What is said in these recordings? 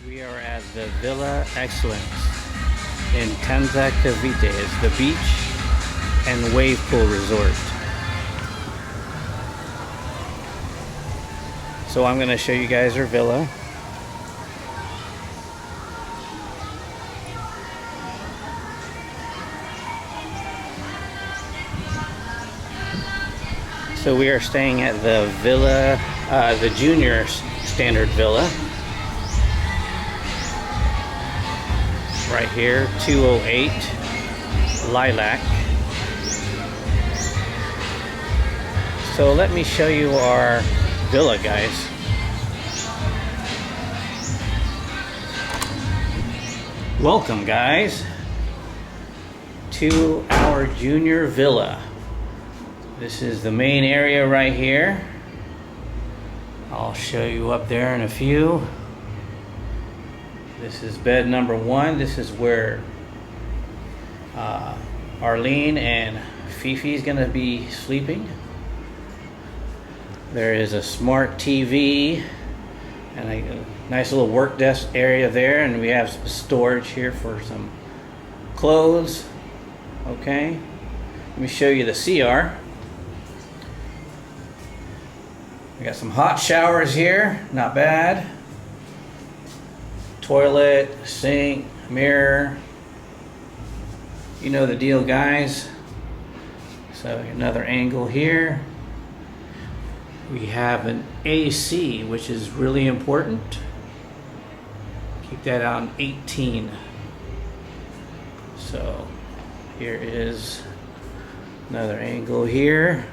We are at the Villa Excellence in Tanza Cavite. It's the beach and wave pool resort. So I'm going to show you guys our villa. So we are staying at the Villa, the Junior Standard Villa. Right here, 208 Lilac. So let me show you our villa, guys. Welcome, guys, to our Junior Villa. This is the main area right here. I'll show you up there in a few. This is bed number 1. This is where Arlene and Fifi is gonna be sleeping. There is a smart TV and a nice little work desk area there, and we have some storage here for some clothes. Okay, let me show you the CR. We got some hot showers here, not bad. Toilet, sink, mirror. You know the deal, guys. So another angle here. We have an AC, which is really important. Keep that on 18. So here is another angle here.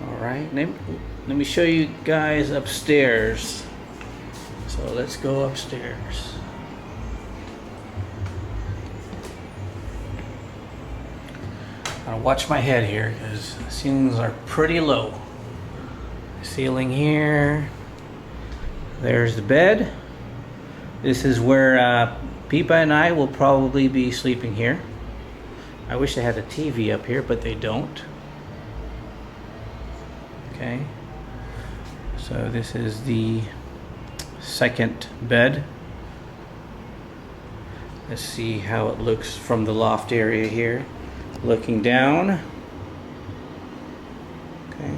All right, let me show you guys upstairs. So let's go upstairs. I'll watch my head here because the ceilings are pretty low. Ceiling here. There's the bed. This is where Pipa and I will probably be sleeping here. I wish they had a TV up here, but they don't. Okay. So this is the second bed. Let's see how it looks from the loft area here. Looking down. Okay.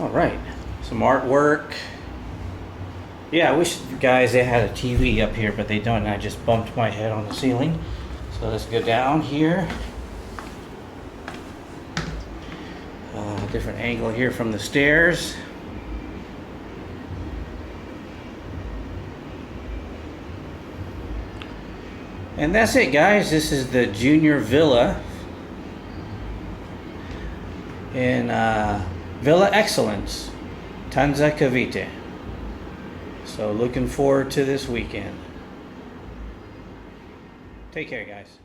All right. Some artwork. Yeah, I wish guys they had a TV up here, but they don't. And I just bumped my head on the ceiling. So let's go down here. Different angle here from the stairs. And that's it, guys. This is the Junior Villa in Villa Excellence, Tanza Cavite. So looking forward to this weekend. Take care, guys.